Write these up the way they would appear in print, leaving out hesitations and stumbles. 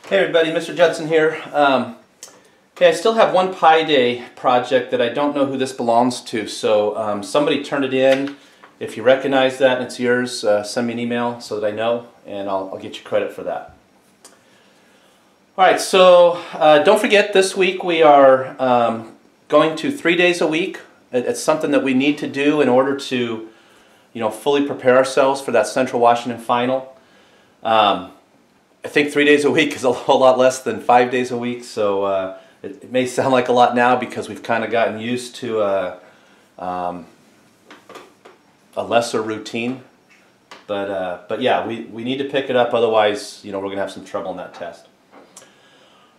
Hey everybody, Mr. Judson here. Hey, I still have one Pi Day project that I don't know who this belongs to, so somebody turned it in. If you recognize that and it's yours, send me an email so that I know, and I'll get you credit for that. Alright, so don't forget, this week we are going to 3 days a week. It's something that we need to do in order to, fully prepare ourselves for that Central Washington final. I think 3 days a week is a whole lot less than 5 days a week, so it may sound like a lot now because we've kind of gotten used to a lesser routine. But yeah, we need to pick it up, otherwise we're going to have some trouble in that test.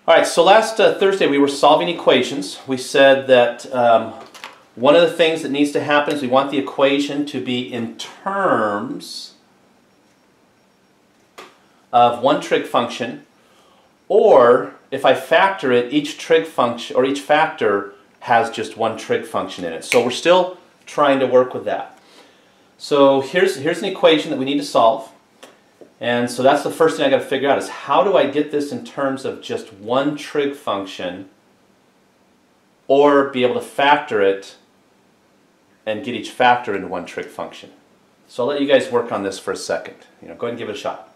Alright, so last Thursday we were solving equations. We said that one of the things that needs to happen is we want the equation to be in terms of one trig function, or if I factor it, each trig function or each factor has just one trig function in it. So we're still trying to work with that. So here's an equation that we need to solve, and so that's the first thing I got to figure out is how do I get this in terms of just one trig function, or be able to factor it and get each factor into one trig function. So I'll let you guys work on this for a second. Go ahead and give it a shot.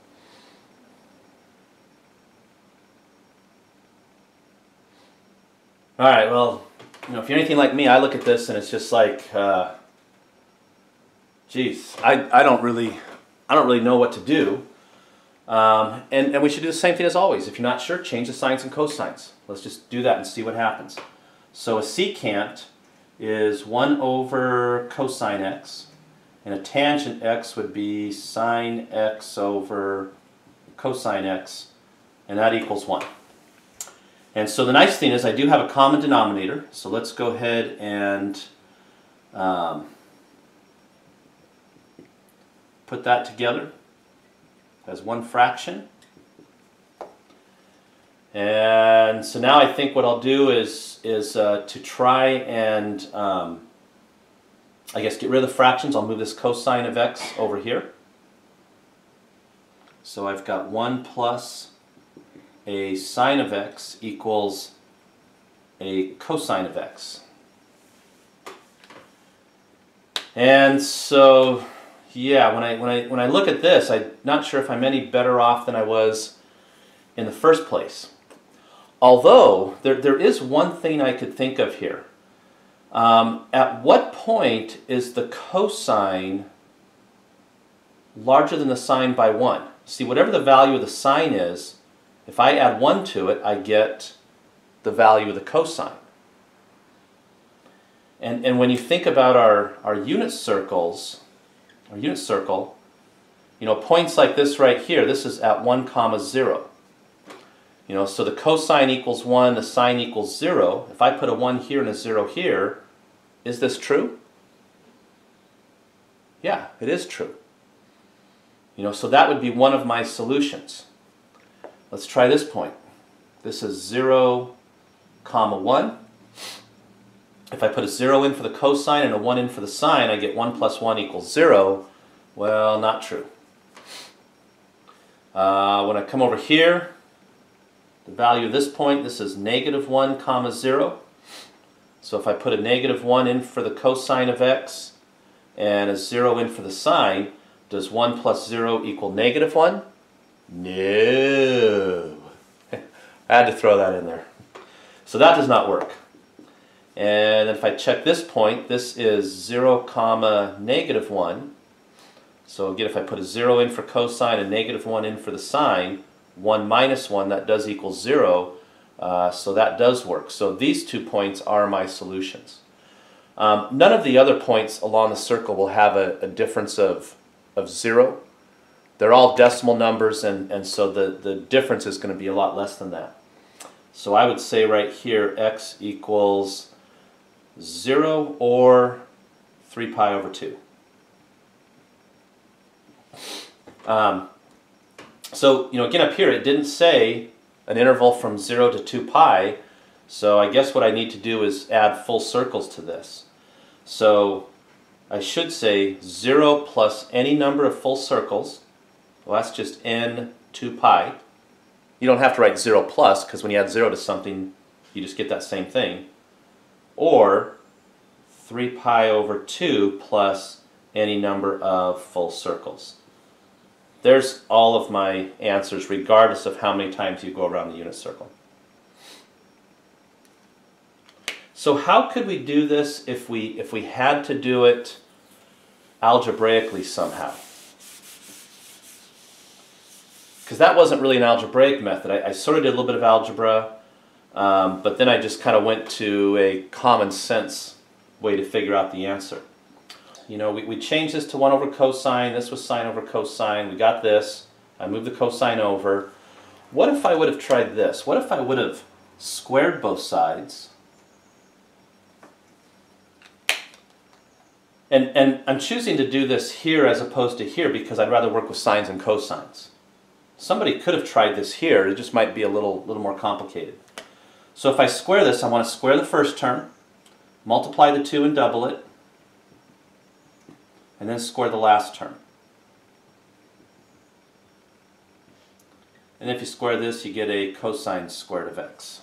Alright, well, if you're anything like me, I look at this and it's just like, geez, I don't really know what to do. And we should do the same thing as always. If you're not sure, change the sines and cosines. Let's just do that and see what happens. So a secant is 1 over cosine x, and a tangent x would be sine x over cosine x, and that equals 1. And so the nice thing is I do have a common denominator, so let's go ahead and put that together as one fraction. And so now I think what I'll do is to try and I guess get rid of the fractions. I'll move this cosine of x over here. So I've got 1 plus a sine of x equals a cosine of x. And so, yeah, when I look at this, I'm not sure if I'm any better off than I was in the first place. Although, there is one thing I could think of here. At what point is the cosine larger than the sine by 1? See, whatever the value of the sine is, if I add 1 to it, I get the value of the cosine. And when you think about our unit circles, points like this right here, this is at 1, 0. So the cosine equals 1, the sine equals 0. If I put a 1 here and a 0 here, is this true? Yeah, it is true. So that would be one of my solutions. Let's try this point. This is 0, 1. If I put a 0 in for the cosine and a 1 in for the sine, I get 1 plus 1 equals 0. Well, not true. When I come over here, the value of this point, this is negative 1, 0. So if I put a negative 1 in for the cosine of x and a 0 in for the sine, does 1 plus 0 equal negative 1? No. I had to throw that in there. So that does not work. And if I check this point, this is 0, negative 1. So again, if I put a 0 in for cosine and negative 1 in for the sine, 1 minus 1, that does equal 0. So that does work. So these 2 points are my solutions. None of the other points along the circle will have a difference of 0. They're all decimal numbers, and so the difference is going to be a lot less than that. So I would say right here x equals 0 or 3 pi over 2. So, again up here it didn't say an interval from 0 to 2 pi, so I guess what I need to do is add full circles to this. So I should say 0 plus any number of full circles. Well, that's just n 2 pi. You don't have to write 0 plus, because when you add 0 to something, you just get that same thing. Or 3 pi over 2 plus any number of full circles. There's all of my answers, regardless of how many times you go around the unit circle. So how could we do this if we had to do it algebraically somehow? Because that wasn't really an algebraic method. I sort of did a little bit of algebra, but then I just kind of went to a common sense way to figure out the answer. You know, we changed this to 1 over cosine. This was sine over cosine. We got this. I moved the cosine over. What if I would have tried this? What if I would have squared both sides? And I'm choosing to do this here as opposed to here because I'd rather work with sines and cosines. Somebody could have tried this here. It just might be a little more complicated. So if I square this, I want to square the first term, multiply the 2 and double it, and then square the last term. And if you square this, you get a cosine squared of x.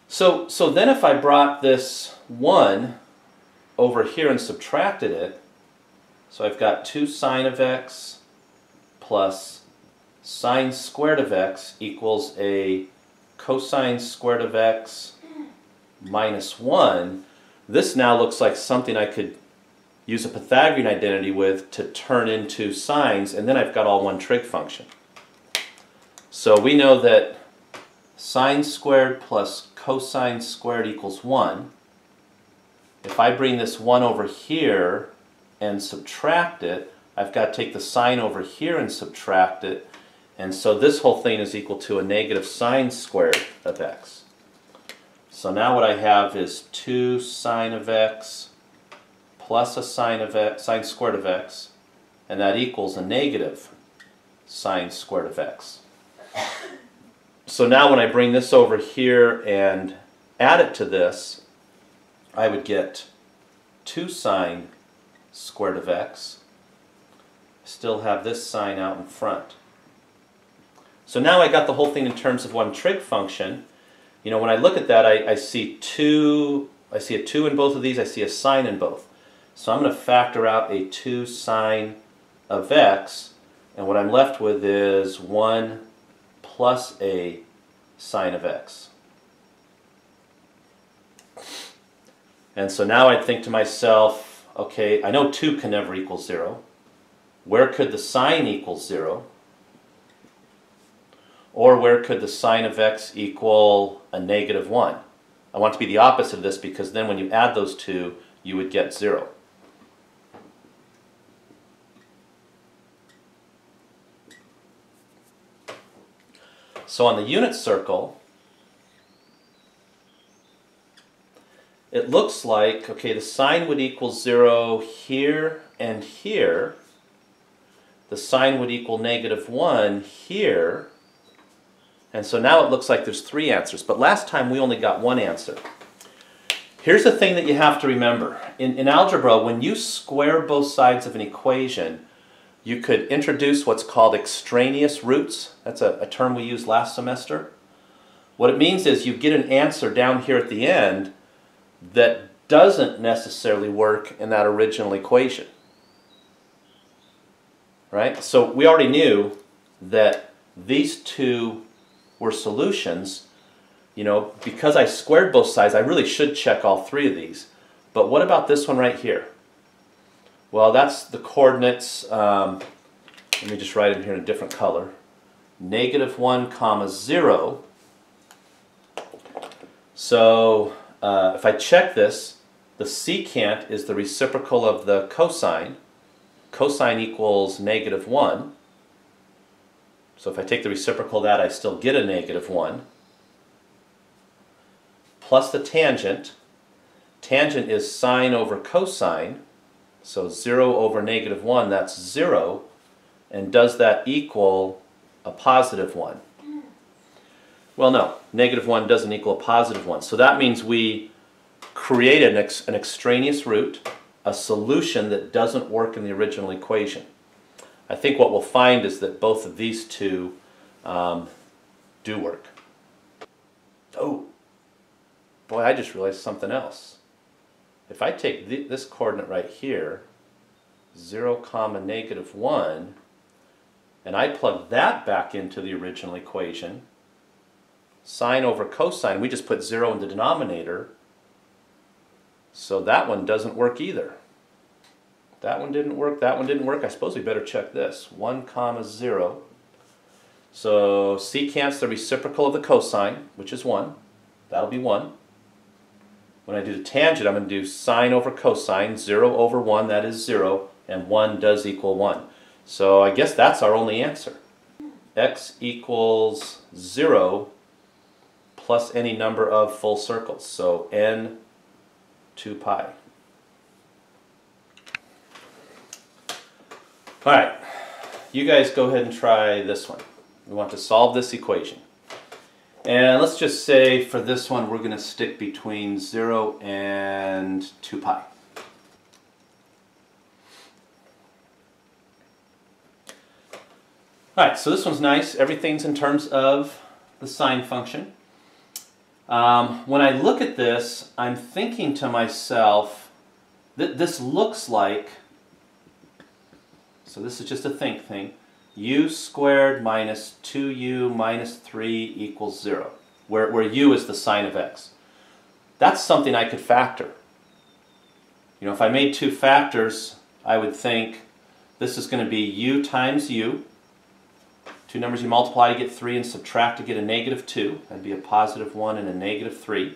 So then if I brought this 1 over here and subtracted it, so I've got 2 sine of x plus sine squared of x equals a cosine squared of x minus 1. This now looks like something I could use a Pythagorean identity with to turn into sines, and then I've got all one trig function. So we know that sine squared plus cosine squared equals 1. If I bring this 1 over here and subtract it, I've got to take the sine over here and subtract it, and so this whole thing is equal to a negative sine squared of x. So now what I have is 2 sine of x plus a sine of x, sine squared of x, and that equals a negative sine squared of x. So now when I bring this over here and add it to this, I would get 2 sine squared of x. Still have this sine out in front. So now I got the whole thing in terms of one trig function. You know, when I look at that, I see a 2 in both of these, I see a sine in both. So I'm going to factor out a 2 sine of x, and what I'm left with is 1 plus a sine of x. And so now I'd think to myself, okay, I know 2 can never equal 0. Where could the sine equal 0? Or where could the sine of x equal a negative 1? I want it to be the opposite of this because then when you add those two, you would get 0. So on the unit circle, it looks like, okay, the sine would equal 0 here and here. The sine would equal negative 1 here. And so now it looks like there's 3 answers. But last time we only got 1 answer. Here's the thing that you have to remember. In algebra, when you square both sides of an equation, you could introduce what's called extraneous roots. That's a term we used last semester. What it means is you get an answer down here at the end that doesn't necessarily work in that original equation. Right? So we already knew that these two were solutions. You know, because I squared both sides, I really should check all 3 of these. But what about this one right here? Well, that's the coordinates, let me just write it here in a different color. Negative 1 comma 0. So if I check this, the secant is the reciprocal of the cosine. Cosine equals negative 1. So if I take the reciprocal of that, I still get a negative 1. Plus the tangent. Tangent is sine over cosine. So 0 over negative 1, that's 0. And does that equal a positive 1? Well, no. Negative 1 doesn't equal a positive 1. So that means we created an extraneous root, a solution that doesn't work in the original equation. I think what we'll find is that both of these two do work. Oh, boy, I just realized something else. If I take this coordinate right here, 0, comma, -1, and I plug that back into the original equation, sine over cosine, we just put 0 in the denominator, so that one doesn't work either. That one didn't work, that one didn't work. I suppose we better check this. 1, comma, 0. So secant's the reciprocal of the cosine, which is 1. That'll be 1. When I do the tangent, I'm going to do sine over cosine. 0 over 1, that is 0. And 1 does equal 1. So I guess that's our only answer. X equals 0 plus any number of full circles. So n 2 pi. Alright, you guys go ahead and try this one. We want to solve this equation. And let's just say for this one we're going to stick between 0 and 2 pi. Alright, so this one's nice. Everything's in terms of the sine function. When I look at this, I'm thinking to myself that this looks like, so this is just a think thing, u squared minus 2u minus 3 equals 0, where u is the sine of x. That's something I could factor. You know, if I made two factors, I would think this is going to be u times u. Two numbers you multiply to get 3 and subtract to get a -2. That'd be a +1 and a -3.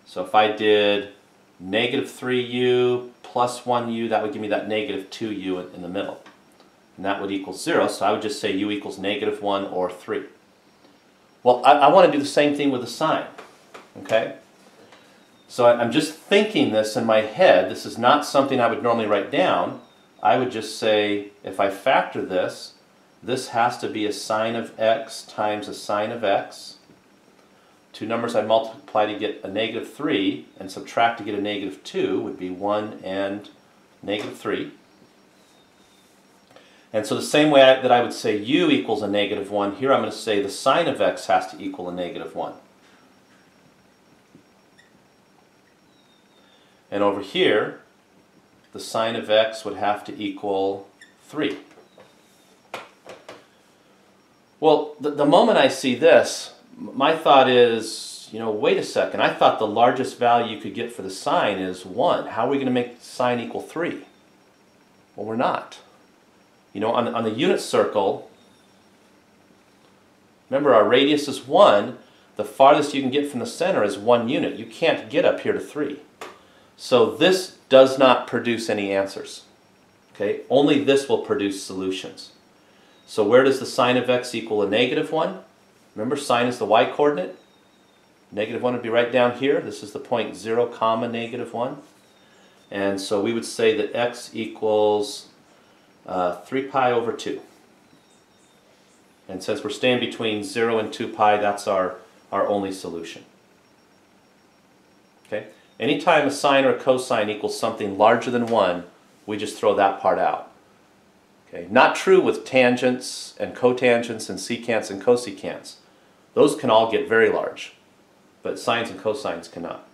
So if I did -3u plus 1u, that would give me that -2u in the middle. And that would equal 0, so I would just say u equals -1 or 3. Well, I want to do the same thing with the sine. Okay? So I'm just thinking this in my head. This is not something I would normally write down. I would just say, if I factor this, this has to be a sine of x times a sine of x. Two numbers I multiply to get a -3 and subtract to get a -2 would be 1 and -3. And so the same way that I would say u equals a -1, here I'm going to say the sine of x has to equal a -1. And over here, the sine of x would have to equal 3. Well, the moment I see this, my thought is, you know, wait a second, I thought the largest value you could get for the sine is 1. How are we going to make sine equal 3? Well, we're not. You know, on the unit circle, remember our radius is 1. The farthest you can get from the center is 1 unit. You can't get up here to 3. So this does not produce any answers. Okay? Only this will produce solutions. So where does the sine of x equal a -1? Remember, sine is the y-coordinate. -1 would be right down here. This is the point 0, comma, -1. And so we would say that x equals 3 pi over 2. And since we're staying between 0 and 2 pi, that's our only solution. Okay? Anytime a sine or a cosine equals something larger than 1, we just throw that part out. Okay? Not true with tangents and cotangents and secants and cosecants. Those can all get very large, but sines and cosines cannot.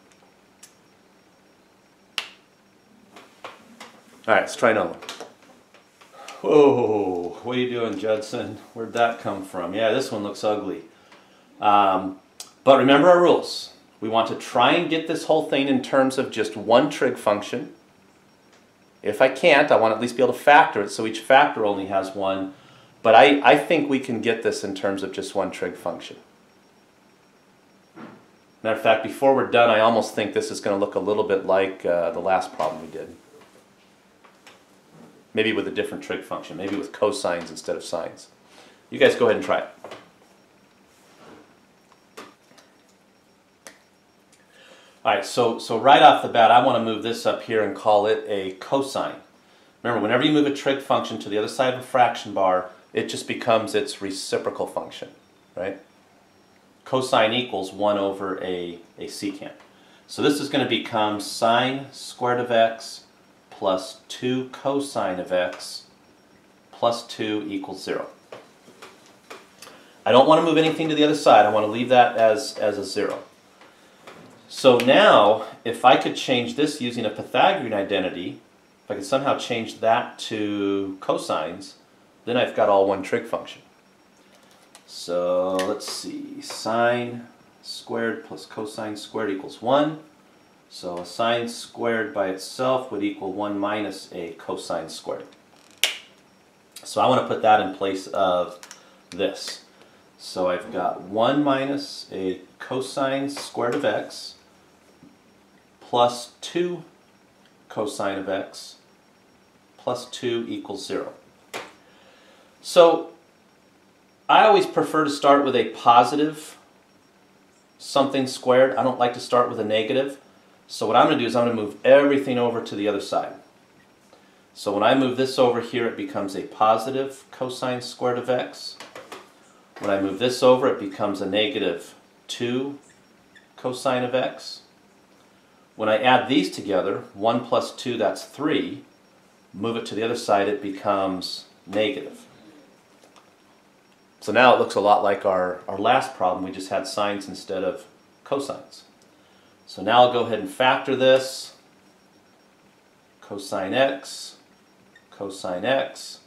Alright, let's try another one. Whoa, what are you doing, Judson? Where'd that come from? Yeah, this one looks ugly. But remember our rules. We want to try and get this whole thing in terms of just one trig function. If I can't, I want to at least be able to factor it, so each factor only has one. But I think we can get this in terms of just one trig function. Matter of fact, before we're done, I almost think this is going to look a little bit like the last problem we did. Maybe with a different trig function, maybe with cosines instead of sines. You guys go ahead and try it. Alright, so right off the bat, I want to move this up here and call it a cosine. Remember, whenever you move a trig function to the other side of a fraction bar, it just becomes its reciprocal function, right? Cosine equals 1 over a secant. So this is going to become sine squared of x plus 2 cosine of x plus 2 equals 0. I don't want to move anything to the other side. I want to leave that as a 0. So now, if I could change this using a Pythagorean identity, if I could somehow change that to cosines, then I've got all one trig function. So let's see, sine squared plus cosine squared equals 1. So a sine squared by itself would equal 1 minus a cosine squared. So I want to put that in place of this. So I've got 1 minus a cosine squared of x plus 2 cosine of x plus 2 equals 0. So I always prefer to start with a positive something squared. I don't like to start with a negative. So what I'm going to do is I'm going to move everything over to the other side. So when I move this over here, it becomes a positive cosine squared of x. When I move this over, it becomes a negative 2 cosine of x. When I add these together, 1 plus 2, that's 3. Move it to the other side, it becomes negative. So now it looks a lot like our last problem. We just had sines instead of cosines. So now I'll go ahead and factor this. Cosine x, cosine x.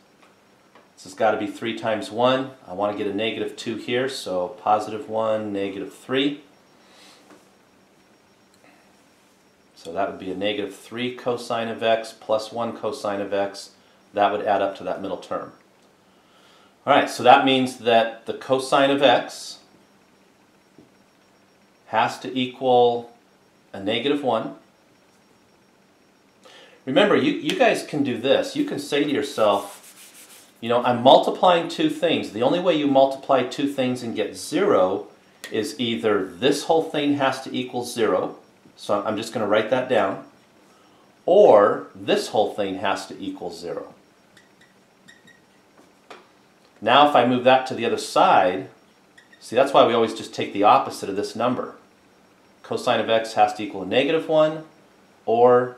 This has got to be 3 times 1. I want to get a negative 2 here, so positive 1, negative 3. So that would be a negative 3 cosine of x plus 1 cosine of x. That would add up to that middle term. Alright, so that means that the cosine of x has to equal a negative 1. Remember, you guys can do this. You can say to yourself, you know, I'm multiplying two things. The only way you multiply two things and get 0 is either this whole thing has to equal 0, so I'm just going to write that down, or this whole thing has to equal 0. Now if I move that to the other side, see, that's why we always just take the opposite of this number. Cosine of x has to equal a negative 1, or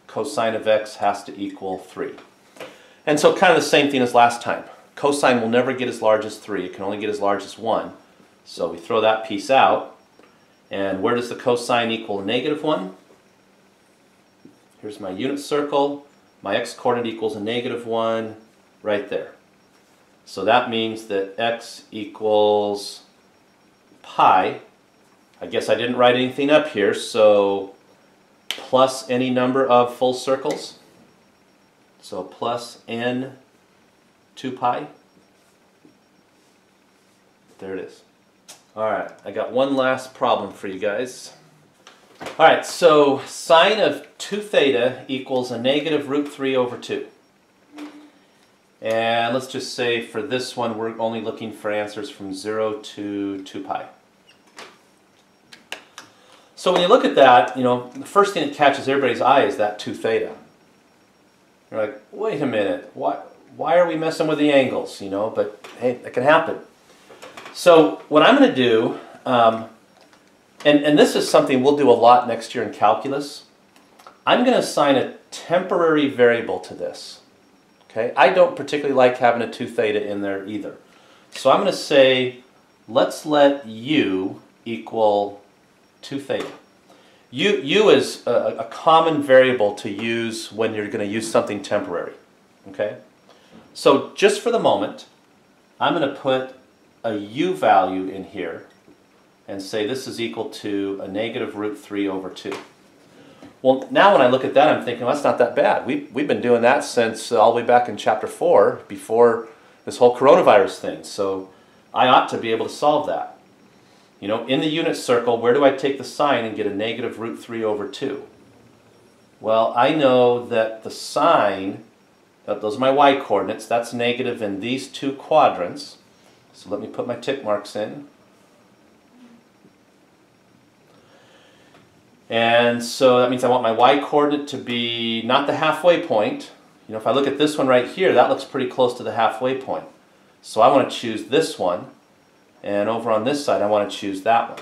cosine of x has to equal 3. And so kind of the same thing as last time. Cosine will never get as large as 3. It can only get as large as 1. So we throw that piece out. And where does the cosine equal a negative 1? Here's my unit circle. My x-coordinate equals a negative 1 right there. So that means that x equals pi. I guess I didn't write anything up here, so plus any number of full circles. So plus n 2 pi. There it is. Alright, I got one last problem for you guys. Alright, so sine of 2 theta equals a negative root 3 over 2. And let's just say for this one we're only looking for answers from 0 to 2 pi. So when you look at that, you know, the first thing that catches everybody's eye is that 2 theta. You're like, wait a minute, why are we messing with the angles? You know, but hey, that can happen. So what I'm going to do, and this is something we'll do a lot next year in calculus, I'm going to assign a temporary variable to this. Okay? I don't particularly like having a 2 theta in there either. So I'm going to say, let's let u equal 2 theta. U is a common variable to use when you're going to use something temporary. Okay? So just for the moment, I'm going to put a u value in here and say this is equal to a negative root 3 over 2. Well, now when I look at that, I'm thinking, well, that's not that bad. We've been doing that since all the way back in chapter 4, before this whole coronavirus thing. So I ought to be able to solve that. You know, in the unit circle, where do I take the sign and get a negative root 3 over 2? Well, I know that the sign, those are my y-coordinates, that's negative in these two quadrants. So let me put my tick marks in. And so that means I want my y-coordinate to be not the halfway point. You know, if I look at this one right here, that looks pretty close to the halfway point. So I want to choose this one. And over on this side, I want to choose that one.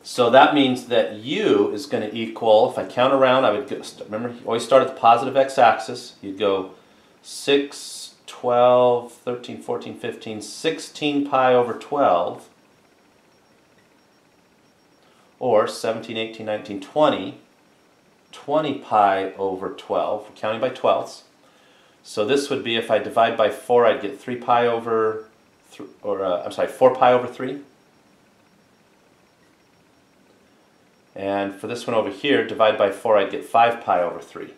So that means that u is going to equal, if I count around, I would go, remember, you always start at the positive x-axis. You'd go 6, 12, 13, 14, 15, 16 pi over 12, or 17, 18, 19, 20, 20 pi over 12, we're counting by twelfths. So this would be, if I divide by 4, I'd get 3 pi over, 4 pi over 3. And for this one over here, divide by 4, I'd get 5 pi over 3.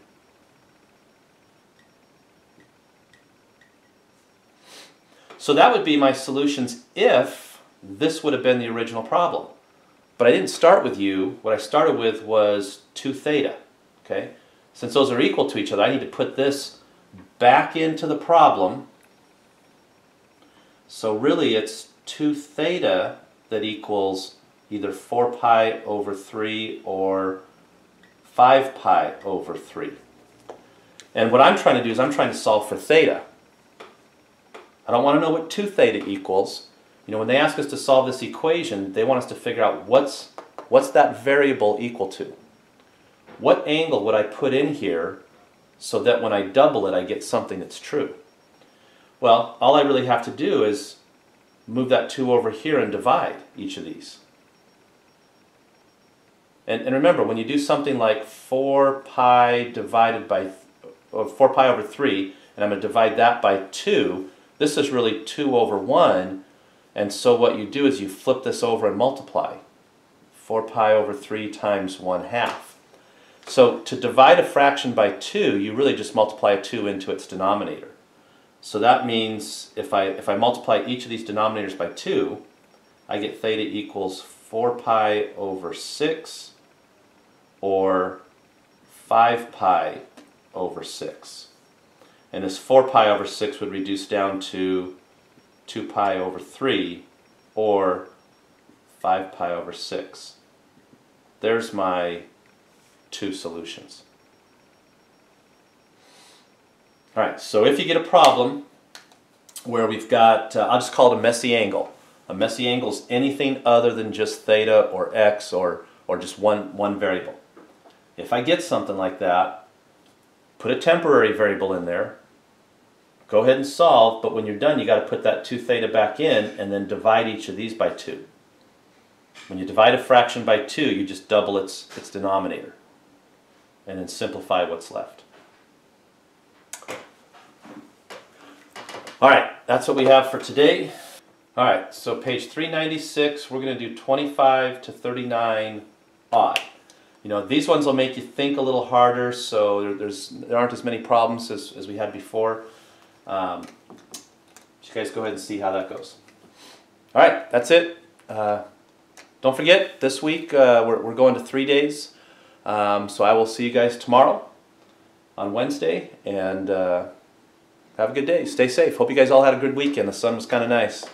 So that would be my solutions if this would have been the original problem. But I didn't start with u. What I started with was 2 theta. Okay? Since those are equal to each other, I need to put this back into the problem. So really it's 2 theta that equals either 4 pi over 3 or 5 pi over 3. And what I'm trying to do is I'm trying to solve for theta. I don't want to know what 2 theta equals. You know, when they ask us to solve this equation, they want us to figure out what's that variable equal to. What angle would I put in here so that when I double it, I get something that's true? Well, all I really have to do is move that 2 over here and divide each of these. And remember, when you do something like 4 pi divided by, or 4 pi over 3, and I'm going to divide that by 2, this is really 2 over 1, and so what you do is you flip this over and multiply. 4 pi over 3 times 1/2. So to divide a fraction by 2, you really just multiply a 2 into its denominator. So that means if I multiply each of these denominators by 2, I get theta equals 4 pi over 6 or 5 pi over 6. And this 4 pi over 6 would reduce down to 2 pi over 3 or 5 pi over 6. There's my 2 solutions. Alright, so if you get a problem where we've got, I'll just call it a messy angle. A messy angle is anything other than just theta or x or just one variable. If I get something like that, put a temporary variable in there, go ahead and solve, but when you're done you got to put that 2 theta back in and then divide each of these by 2. When you divide a fraction by 2, you just double its denominator and then simplify what's left. Alright, that's what we have for today. Alright, so page 396, we're going to do 25 to 39 odd. You know, these ones will make you think a little harder, so there aren't as many problems as we had before. You guys go ahead and see how that goes. Alright, that's it. Don't forget, this week we're going to 3 days. So I will see you guys tomorrow on Wednesday, and have a good day. Stay safe. Hope you guys all had a good weekend. The sun was kind of nice.